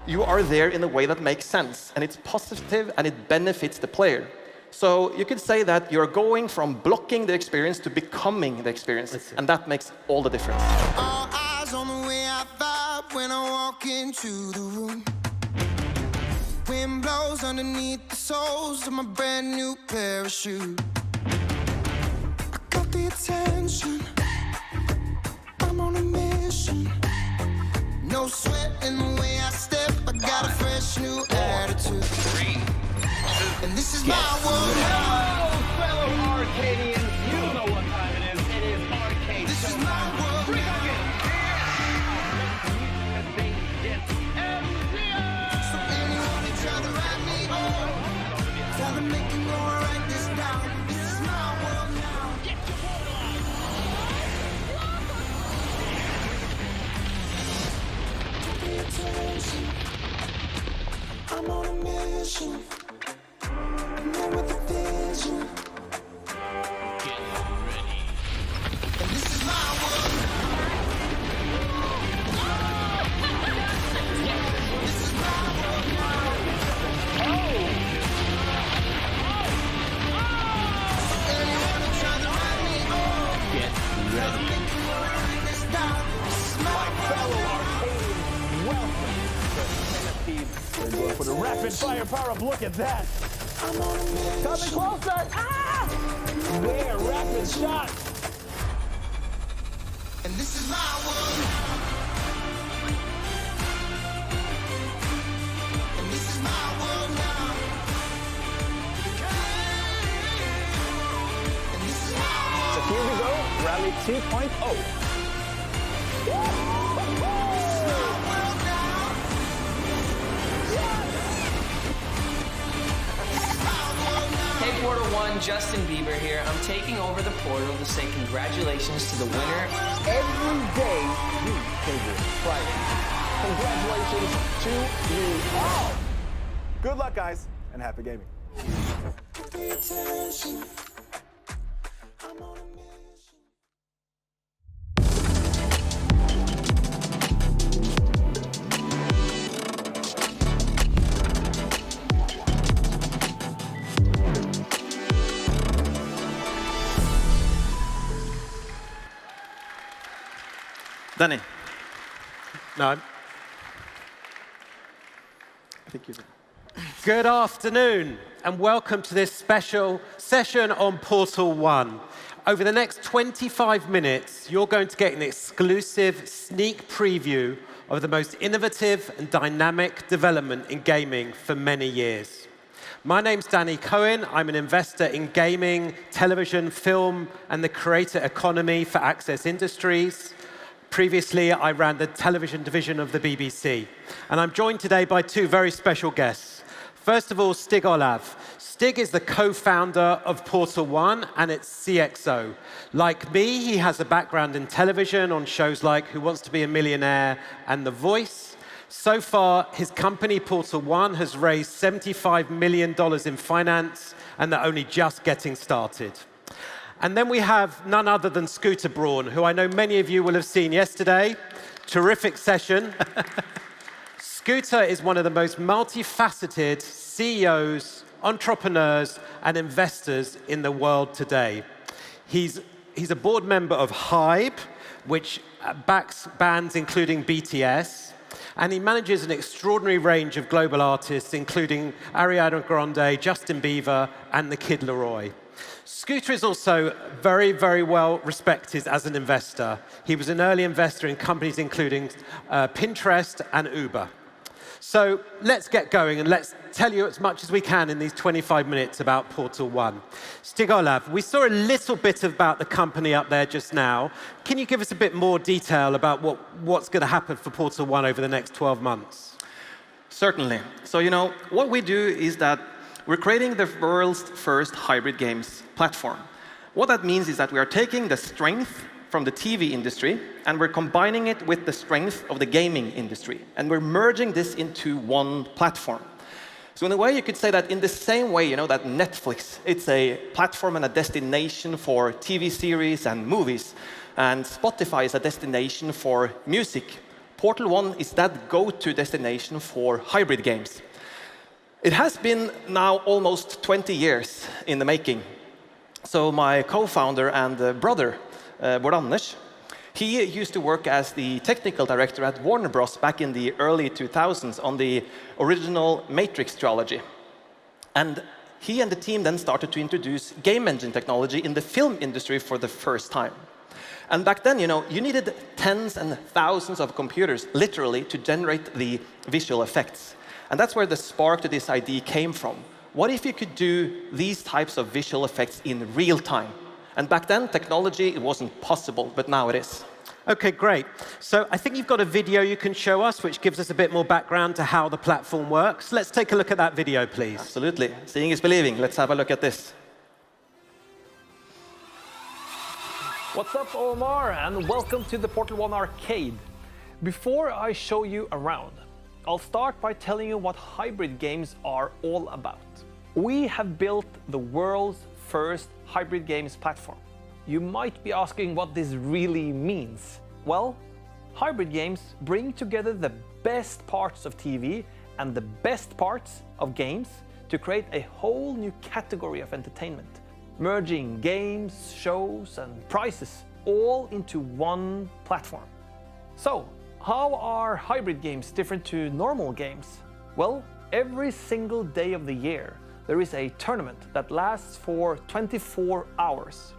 you are there in a way that makes sense, and it's positive, and it benefits the player. So you could say that you're going from blocking the experience to becoming the experience, and that makes all the difference. All eyes on the way I vibe when I walk into the room. Wind blows underneath the soles of my brand new pair of shoes. I got the attention, I'm on a mission. No sweat in the way I step, I got a fresh new attitude. 3, 2, and this is my world now. Hello, fellow Arcadians. You know what time it is. It is arcade. This is my world now. So anyone who try to write me off, tell them they can go and write this down. This is my world now. Get your water Pay attention. I'm on a mission. I'm there with a vision. Get ready. And this is my world now. This is my world now. Anyone who tries to write me off, Get tell them they can go and write this down. This is my fellow world now. Arcadians, welcome to Centipede. We're going for the rapid fire power-up. Look at that. I'm on a mission. Coming closer. Ah! There, rapid shot. And this is my world now. And this is my world now. And this is my world. So here we go, Rally 2.0. Hey Portal 1, Justin Bieber here. I'm taking over the portal to say congratulations to the winner. Every day you favorite Friday. Congratulations to you all. Good luck, guys, and happy gaming. Pay attention. I'm on a mission. Danny. No. I think you. Good afternoon, and welcome to this special session on Portal 1. Over the next 25 minutes, you're going to get an exclusive sneak preview of the most innovative and dynamic development in gaming for many years. My name's Danny Cohen. I'm an investor in gaming, television, film, and the creator economy for Access Industries. Previously, I ran the television division of the BBC. And I'm joined today by two very special guests. First of all, Stig Olav. Stig is the co-founder of Portal 1 and its CXO. Like me, he has a background in television on shows like Who Wants to Be a Millionaire and The Voice. So far, his company, Portal 1, has raised $75 million in finance, and they're only just getting started. And then we have none other than Scooter Braun, who I know many of you will have seen yesterday. Terrific session. Scooter is one of the most multifaceted CEOs, entrepreneurs, and investors in the world today. He's a board member of Hybe, which backs bands including BTS. And he manages an extraordinary range of global artists, including Ariana Grande, Justin Bieber, and the Kid Laroi. Scooter is also very, very well respected as an investor. He was an early investor in companies including Pinterest and Uber. So let's get going, and let's tell you as much as we can in these 25 minutes about Portal 1. Stig Olav, we saw a little bit about the company up there just now. Can you give us a bit more detail about what's going to happen for Portal 1 over the next 12 months? Certainly. So, what we do is that we're creating the world's first hybrid games platform. What that means is that we are taking the strength from the TV industry, and we're combining it with the strength of the gaming industry. And we're merging this into one platform. So in a way, you could say that in the same way, that Netflix, it's a platform and a destination for TV series and movies, and Spotify is a destination for music. Portal 1 is that go-to destination for hybrid games. It has been now almost 20 years in the making. So my co-founder and brother, Anders, he used to work as the technical director at Warner Bros. Back in the early 2000s on the original Matrix trilogy. And he and the team then started to introduce game engine technology in the film industry for the first time. And back then, you needed tens and thousands of computers, literally, to generate the visual effects. And that's where the spark to this idea came from. What if you could do these types of visual effects in real time? And back then, technology, it wasn't possible, but now it is. Okay, great. So I think you've got a video you can show us, which gives us a bit more background to how the platform works. Let's take a look at that video, please. Absolutely. Seeing is believing. Let's have a look at this. What's up, OMR, and welcome to the Portal 1 Arcade. Before I show you around, I'll start by telling you what hybrid games are all about. We have built the world's first hybrid games platform. You might be asking what this really means. Well, hybrid games bring together the best parts of TV and the best parts of games to create a whole new category of entertainment, merging games, shows, and prizes all into one platform. So, how are hybrid games different to normal games? Well, every single day of the year, there is a tournament that lasts for 24 hours.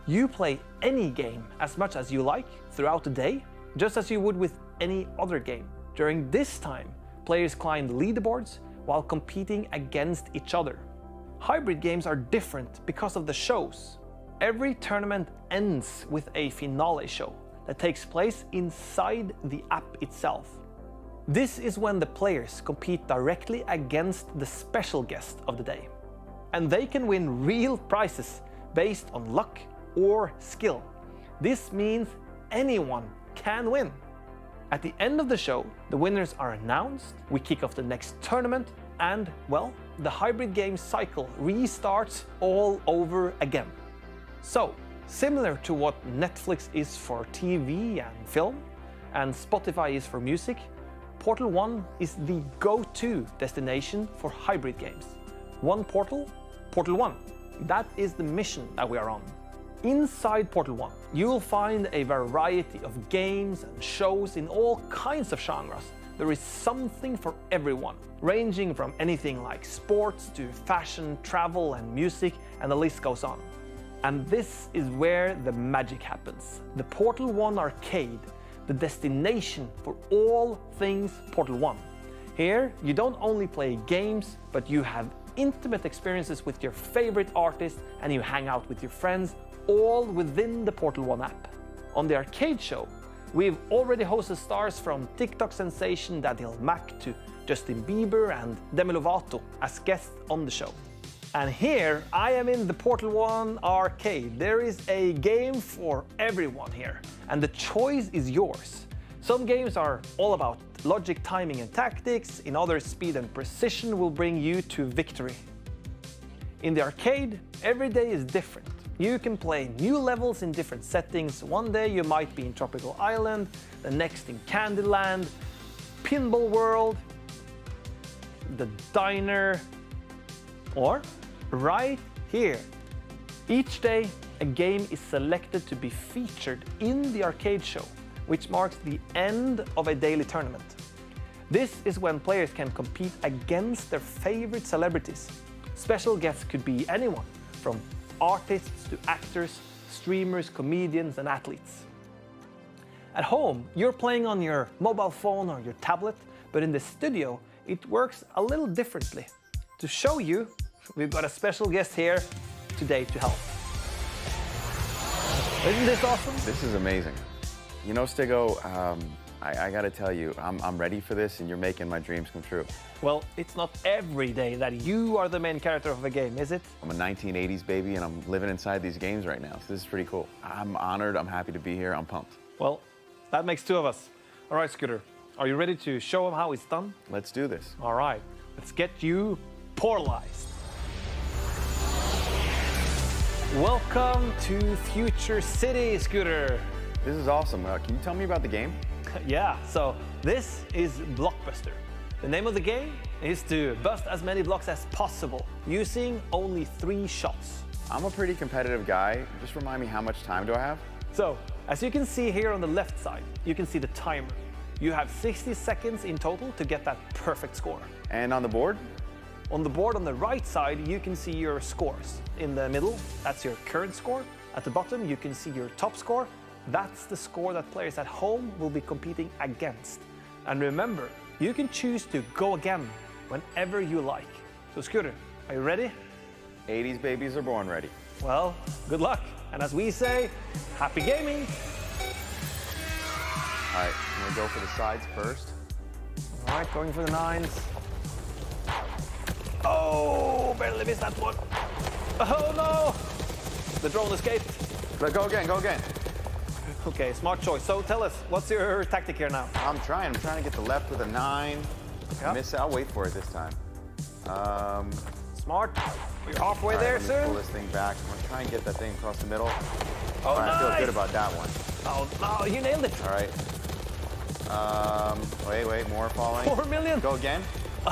You play any game as much as you like throughout the day, just as you would with any other game. During this time, players climb the leaderboards while competing against each other. Hybrid games are different because of the shows. Every tournament ends with a finale show that takes place inside the app itself. This is when the players compete directly against the special guest of the day. And they can win real prizes based on luck or skill. This means anyone can win. At the end of the show, the winners are announced, we kick off the next tournament, and, well, the hybrid game cycle restarts all over again. So, similar to what Netflix is for TV and film, and Spotify is for music, Portal 1 is the go-to destination for hybrid games. One portal, Portal 1. That is the mission that we are on. Inside Portal 1, you will find a variety of games and shows in all kinds of genres. There is something for everyone, ranging from anything like sports to fashion, travel, and music, and the list goes on. And this is where the magic happens. The Portal 1 Arcade, the destination for all things Portal 1. Here, you don't only play games, but you have intimate experiences with your favorite artists, and you hang out with your friends, all within the Portal 1 app. On the arcade show, we've already hosted stars from TikTok sensation Daniel Mack to Justin Bieber and Demi Lovato as guests on the show. And here I am in the Portal 1 Arcade. There is a game for everyone here, and the choice is yours. Some games are all about logic, timing, and tactics. In others, speed and precision will bring you to victory. In the arcade, every day is different. You can play new levels in different settings. One day you might be in Tropical Island, the next in Candyland, Pinball World, the diner, or right here. Each day, a game is selected to be featured in the arcade show, which marks the end of a daily tournament. This is when players can compete against their favorite celebrities. Special guests could be anyone, from artists to actors, streamers, comedians, and athletes. At home, you're playing on your mobile phone or your tablet, but in the studio, it works a little differently. To show you, we've got a special guest here today to help. Isn't this awesome? This is amazing. You know, Stigo, I gotta tell you, I'm ready for this, and you're making my dreams come true. Well, it's not every day that you are the main character of a game, is it? I'm a 1980s baby, and I'm living inside these games right now, so this is pretty cool. I'm honored, I'm happy to be here, I'm pumped. Well, that makes two of us. All right, Scooter, are you ready to show them how it's done? Let's do this. All right, let's get you portalized. Welcome to Future City, Scooter. This is awesome. Can you tell me about the game? Yeah, so this is Blockbuster. The name of the game is to bust as many blocks as possible using only 3 shots. I'm a pretty competitive guy. Just remind me, how much time do I have? So, as you can see here on the left side, you can see the timer. You have 60 seconds in total to get that perfect score. And on the board? On the board on the right side, you can see your scores. In the middle, that's your current score. At the bottom, you can see your top score. That's the score that players at home will be competing against. And remember, you can choose to go again whenever you like. So Scooter, are you ready? 80s babies are born ready. Well, good luck. And as we say, happy gaming. All right, I'm gonna go for the sides first. All right, going for the 9s. Oh, barely missed that one. Oh no! The drone escaped. Go again, go again. Okay, smart choice. So tell us, what's your tactic here now? I'm trying to get the left with a 9. Yep. Miss it, I'll wait for it this time. Smart. We're halfway there let me pull soon. this thing back. I'm gonna try and get that thing across the middle. Oh, All right, I nice. feel good about that one. Oh, no, you nailed it. All right. Wait, more falling. 4 million. Go again.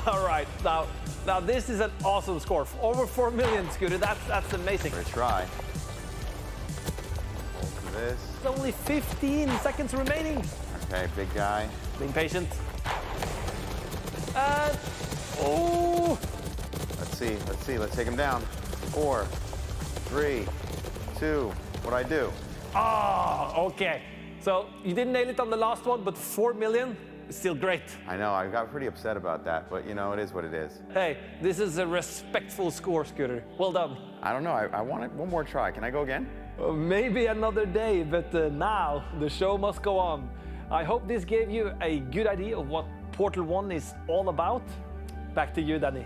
All right, now this is an awesome score. Over 4 million, Scooter. That's amazing. We're gonna try. Hold for this. There's only 15 seconds remaining. Okay, big guy. Being patient. And oh, Let's see. Let's take him down. 4, 3, 2. What'd I do? okay. So you didn't nail it on the last one, but 4 million is still great. I know, I got pretty upset about that, but you know, it is what it is. Hey, this is a respectful score, Scooter. Well done. I don't know, I want one more try. Can I go again? Maybe another day, but now the show must go on. I hope this gave you a good idea of what Portal 1 is all about. Back to you, Danny.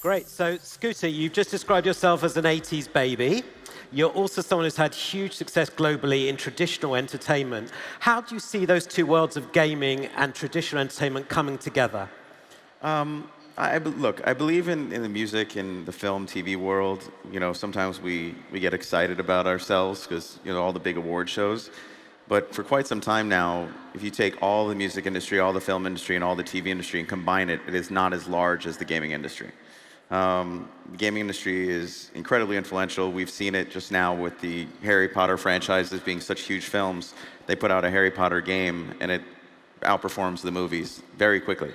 Great. So, Scooter, you've just described yourself as an 80s baby. You're also someone who's had huge success globally in traditional entertainment. How do you see those two worlds of gaming and traditional entertainment coming together? Look, I believe in the music and the film, TV world. You know, sometimes we get excited about ourselves because, you know, all the big award shows. But for quite some time now, if you take all the music industry, all the film industry, and all the TV industry and combine it, it is not as large as the gaming industry. The gaming industry is incredibly influential. We've seen it just now with the Harry Potter franchises being such huge films. They put out a Harry Potter game, and it outperforms the movies very quickly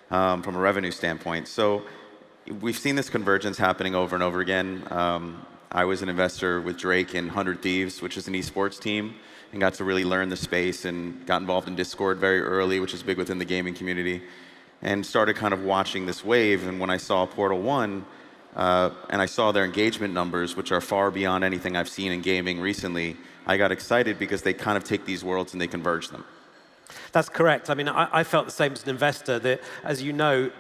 from a revenue standpoint. So we've seen this convergence happening over and over again. I was an investor with Drake in 100 Thieves, which is an esports team, and got to really learn the space and got involved in Discord very early, which is big within the gaming community, and started kind of watching this wave. And when I saw Portal 1, and I saw their engagement numbers, which are far beyond anything I've seen in gaming recently, I got excited because they kind of take these worlds and they converge them. That's correct. I mean, I felt the same as an investor that, as you know,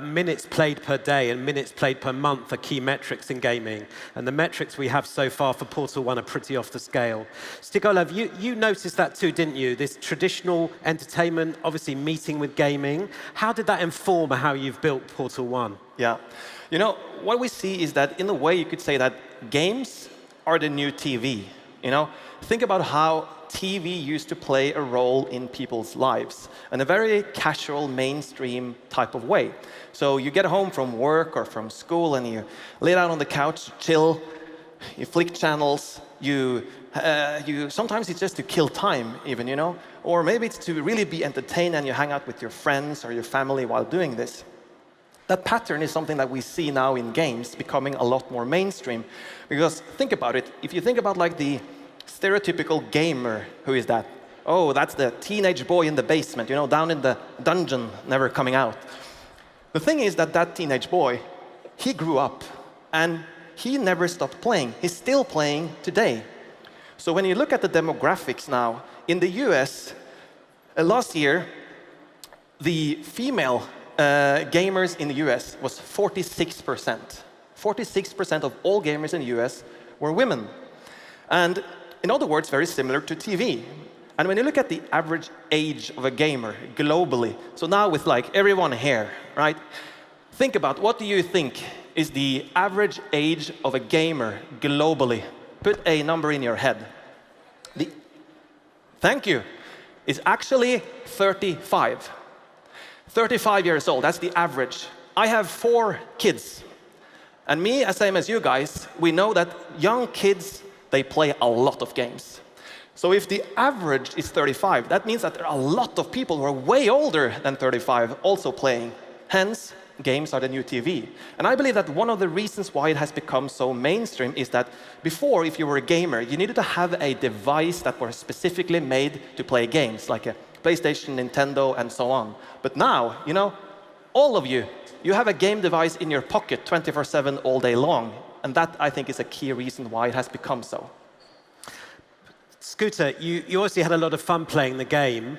minutes played per day and minutes played per month are key metrics in gaming. And the metrics we have so far for Portal 1 are pretty off the scale. Stig Olav, you noticed that too, didn't you? This traditional entertainment, obviously meeting with gaming. How did that inform how you've built Portal 1? Yeah. You know, what we see is that in a way you could say that games are the new TV. You know, think about how TV used to play a role in people's lives in a very casual, mainstream type of way. So you get home from work or from school and you lay down on the couch, chill, you flick channels, sometimes it's just to kill time even, you know, or maybe it's to really be entertained and you hang out with your friends or your family while doing this. That pattern is something that we see now in games becoming a lot more mainstream. Because think about it, if you think about like the stereotypical gamer, who is that? Oh, that's the teenage boy in the basement, you know, down in the dungeon, never coming out. The thing is that that teenage boy, he grew up and he never stopped playing. He's still playing today. So when you look at the demographics now, in the US, last year, the female gamers in the US was 46%. 46% of all gamers in the US were women. And in other words, very similar to TV. And when you look at the average age of a gamer globally, so now with like everyone here, right? Think about, what do you think is the average age of a gamer globally? Put a number in your head. Thank you. Is actually 35. 35 years old, that's the average. I have 4 kids. And me, as same as you guys, we know that young kids, they play a lot of games. So if the average is 35, that means that there are a lot of people who are way older than 35 also playing. Hence, games are the new TV. And I believe that one of the reasons why it has become so mainstream is that before, if you were a gamer, you needed to have a device that was specifically made to play games, like a PlayStation, Nintendo, and so on. But now, you know, all of you, you have a game device in your pocket 24/7 all day long. And that, I think, is a key reason why it has become so. Scooter, you obviously had a lot of fun playing the game.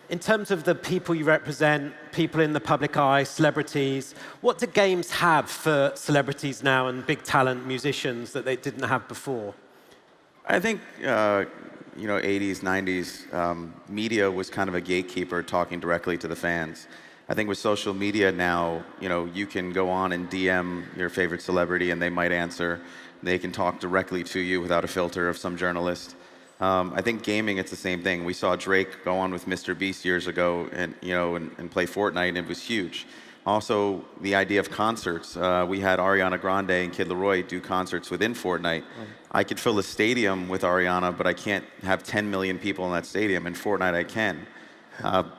In terms of the people you represent, people in the public eye, celebrities, what do games have for celebrities now and big talent musicians that they didn't have before? I think, 80s, 90s, media was kind of a gatekeeper talking directly to the fans. I think with social media now, you can go on and DM your favorite celebrity and they might answer. They can talk directly to you without a filter of some journalist. I think gaming, it's the same thing. We saw Drake go on with Mr. Beast years ago and play Fortnite, and it was huge. Also, the idea of concerts. We had Ariana Grande and Kid Laroi do concerts within Fortnite. I could fill a stadium with Ariana, but I can't have 10 million people in that stadium. In Fortnite, I can.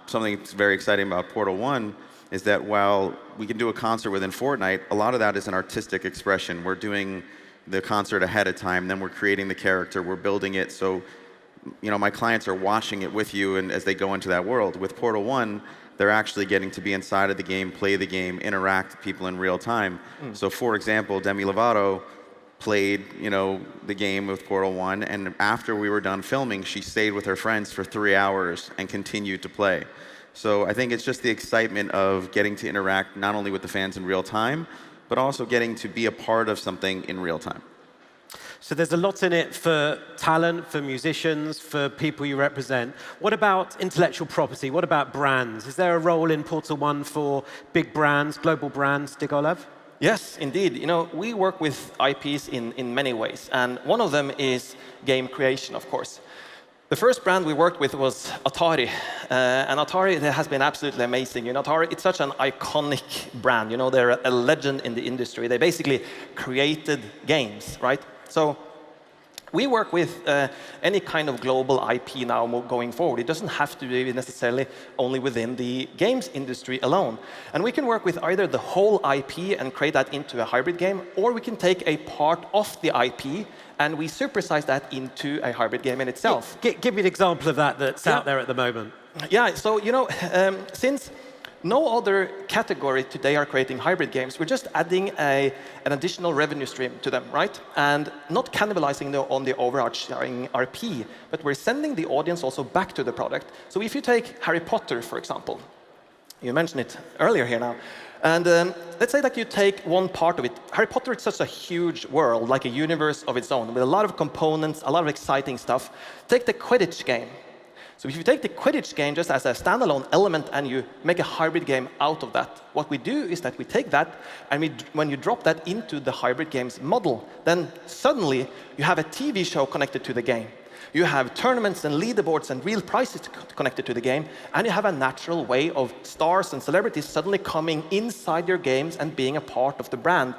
Something that's very exciting about Portal 1 is that while we can do a concert within Fortnite, a lot of that is an artistic expression. We're doing the concert ahead of time, then we're creating the character, we're building it, so my clients are watching it with you and as they go into that world. With Portal 1, they're actually getting to be inside of the game, play the game, interact with people in real time. So for example, Demi Lovato played the game with Portal 1, and after we were done filming, she stayed with her friends for 3 hours and continued to play. So I think it's just the excitement of getting to interact not only with the fans in real time, but also getting to be a part of something in real time. So there's a lot in it for talent, for musicians, for people you represent. What about intellectual property? What about brands? Is there a role in Portal 1 for big brands, global brands, Stig Olav? Yes, indeed. We work with IPs in many ways, and one of them is game creation, of course. The first brand we worked with was Atari, and Atari has been absolutely amazing. Atari, it's such an iconic brand. They're a legend in the industry. They basically created games, right? So we work with any kind of global IP now going forward. It doesn't have to be necessarily only within the games industry alone. And we can work with either the whole IP and create that into a hybrid game, or we can take a part of the IP and we supersize that into a hybrid game in itself. Give me an example of that that's out there at the moment. Yeah, so since no other category today are creating hybrid games, we're just adding an additional revenue stream to them, right? And not cannibalizing on the overarching RP, but we're sending the audience also back to the product. So if you take Harry Potter, for example, you mentioned it earlier here now, and let's say that you take one part of it. Harry Potter is such a huge world, like a universe of its own, with a lot of components, a lot of exciting stuff. Take the Quidditch game. So if you take the Quidditch game just as a standalone element and you make a hybrid game out of that, what we do is that we take that and when you drop that into the hybrid games model, then suddenly you have a TV show connected to the game. You have tournaments and leaderboards and real prizes connected to the game, and you have a natural way of stars and celebrities suddenly coming inside your games and being a part of the brand.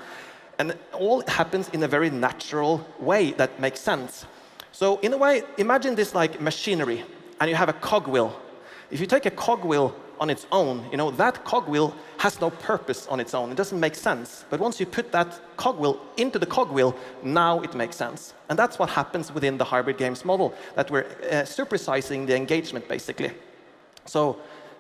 And all happens in a very natural way that makes sense. So in a way, imagine this like machinery, and you have a cogwheel. If you take a cogwheel on its own, that cogwheel has no purpose on its own. It doesn't make sense. But once you put that cogwheel into the cogwheel, now it makes sense. And that's what happens within the hybrid games model, that we're supersizing the engagement, basically. So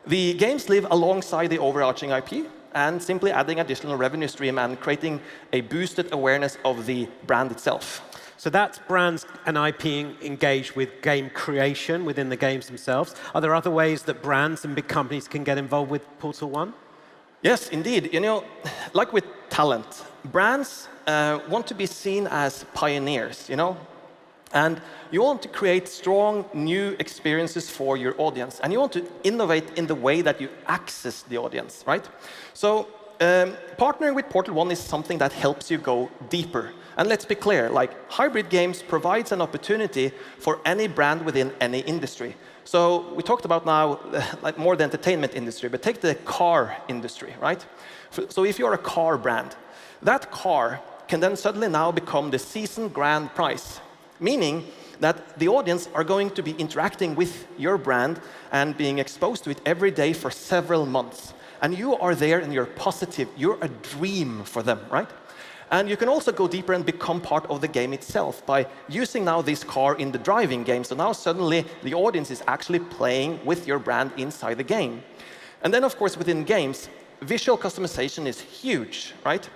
the games live alongside the overarching IP, and simply adding additional revenue stream and creating a boosted awareness of the brand itself. So that's brands and IP engaged with game creation within the games themselves. Are there other ways that brands and big companies can get involved with Portal 1? Yes, indeed. Like with talent, brands want to be seen as pioneers, And you want to create strong new experiences for your audience. And you want to innovate in the way that you access the audience, right? So partnering with Portal 1 is something that helps you go deeper. And let's be clear, hybrid games provides an opportunity for any brand within any industry. So we talked about now like more the entertainment industry, but take the car industry, right? So if you're a car brand, that car can then suddenly now become the season grand prize, meaning that the audience are going to be interacting with your brand and being exposed to it every day for several months. And you are there and you're positive, you're a dream for them, right? And you can also go deeper and become part of the game itself by using now this car in the driving game. So now suddenly the audience is actually playing with your brand inside the game. And then of course within games, visual customization is huge, right?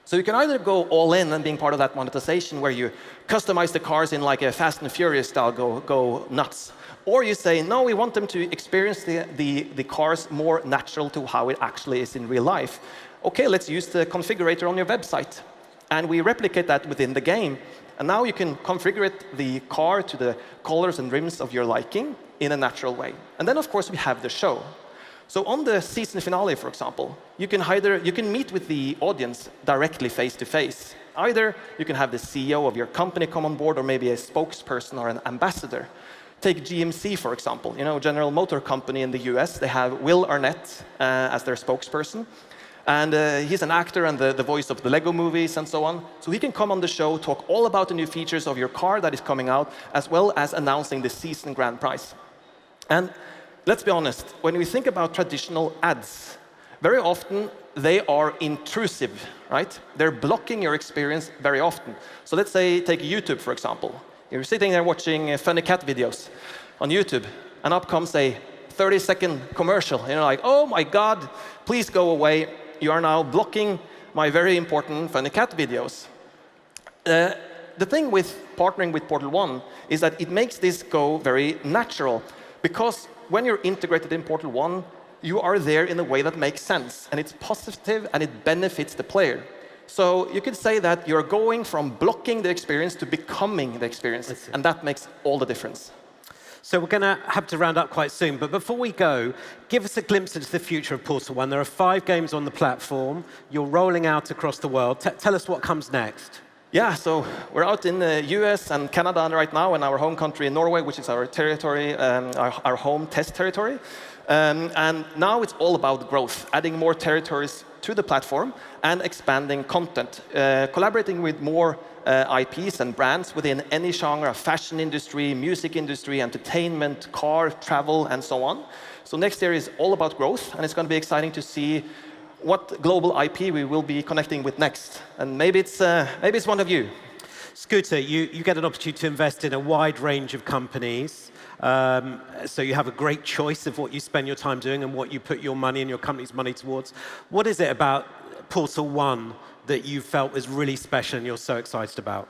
So you can either go all in and being part of that monetization where you customize the cars in like a Fast and Furious style, go nuts. Or you say, no, we want them to experience the cars more natural to how it actually is in real life. Okay, let's use the configurator on your website. And we replicate that within the game. And now you can configure the car to the colors and rims of your liking in a natural way. And then, of course, we have the show. So on the season finale, for example, you can meet with the audience directly face-to-face. Either you can have the CEO of your company come on board, or maybe a spokesperson or an ambassador. Take GMC, for example. You know, General Motor Company in the US, they have Will Arnett as their spokesperson. And he's an actor and the voice of the Lego movies and so on. So he can come on the show, talk all about the new features of your car that is coming out, as well as announcing the season grand prize. And let's be honest, when we think about traditional ads, very often they are intrusive, right? They're blocking your experience very often. So let's say, take YouTube, for example. You're sitting there watching funny cat videos on YouTube, and up comes a 30-second commercial. You know, like, oh my God, please go away. You are now blocking my very important funny cat videos. The thing with partnering with Portal One is that it makes this go very natural, because when you're integrated in Portal One, you are there in a way that makes sense, and it's positive and it benefits the player. So you could say that you're going from blocking the experience to becoming the experience, and that makes all the difference. So we're going to have to round up quite soon, but before we go, give us a glimpse into the future of Portal One. There are 5 games on the platform. You're rolling out across the world. Tell us what comes next. Yeah, so we're out in the US and Canada right now, and our home country in Norway, which is our territory, our home test territory. And now it's all about growth, adding more territories to the platform and expanding content, collaborating with more IPs and brands within any genre of fashion industry, music industry, entertainment, car, travel, and so on. So next year is all about growth, and it's going to be exciting to see what global IP we will be connecting with next. And maybe it's one of you. Scooter, you get an opportunity to invest in a wide range of companies. So you have a great choice of what you spend your time doing and what you put your money and your company's money towards. What is it about Portal One that you felt was really special and you're so excited about?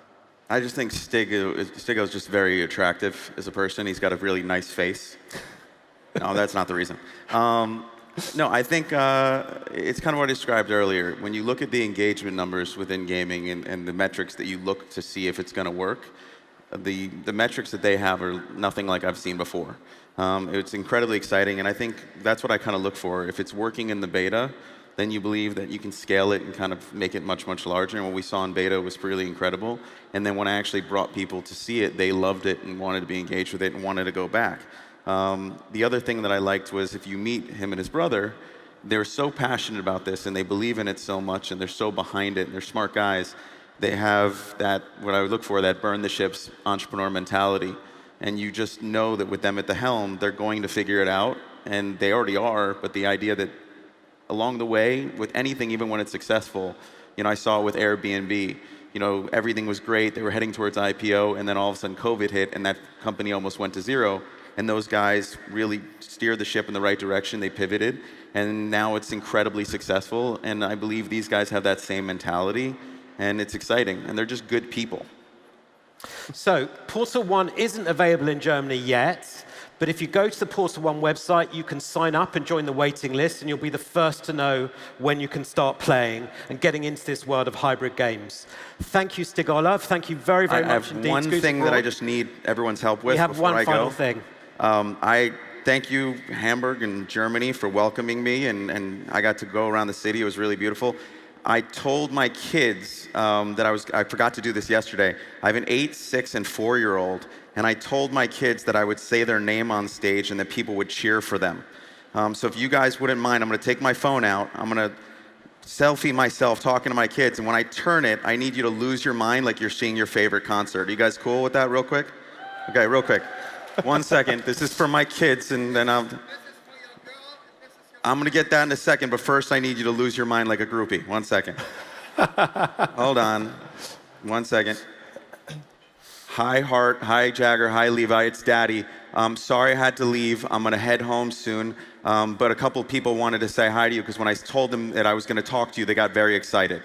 I just think Stigo's just very attractive as a person. He's got a really nice face. No, that's not the reason. No, I think it's kind of what I described earlier. When you look at the engagement numbers within gaming and the metrics that you look to see if it's going to work, the metrics that they have are nothing like I've seen before. It's incredibly exciting, and I think that's what I kind of look for. If it's working in the beta, then you believe that you can scale it and kind of make it much, much larger. And what we saw in beta was really incredible. And then when I actually brought people to see it, they loved it and wanted to be engaged with it and wanted to go back. The other thing that I liked was if you meet him and his brother, they're so passionate about this and they believe in it so much and they're so behind it and they're smart guys. They have that, what I would look for, that burn the ships entrepreneur mentality. And you just know that with them at the helm, they're going to figure it out. And they already are, but the idea that along the way, with anything, even when it's successful, you know, I saw it with Airbnb. You know, everything was great. They were heading towards IPO, and then all of a sudden COVID hit, and that company almost went to zero. And those guys really steered the ship in the right direction. They pivoted, and now it's incredibly successful. And I believe these guys have that same mentality, and it's exciting. And they're just good people. So Portal One isn't available in Germany yet, but if you go to the Portal One website, you can sign up and join the waiting list, and you'll be the first to know when you can start playing and getting into this world of hybrid games. Thank you, Stig Olav. Thank you very, very much indeed. I have one thing that I just need everyone's help with before I go. We have one final thing. I thank you, Hamburg and Germany, for welcoming me, and I got to go around the city. It was really beautiful. I told my kids that I forgot to do this yesterday. I have an 8, 6, and 4-year-old, and I told my kids that I would say their name on stage and that people would cheer for them. So if you guys wouldn't mind, I'm going to take my phone out. I'm going to selfie myself talking to my kids, and when I turn it, I need you to lose your mind like you're seeing your favorite concert. Are you guys cool with that real quick? Okay, real quick. 1 second. This is for my kids, and then I'm going to get that in a second, but first I need you to lose your mind like a groupie. 1 second. Hold on. 1 second. Hi, Hart. Hi, Jagger. Hi, Levi. It's Daddy. Sorry I had to leave. I'm going to head home soon. But a couple people wanted to say hi to you because when I told them that I was going to talk to you, they got very excited.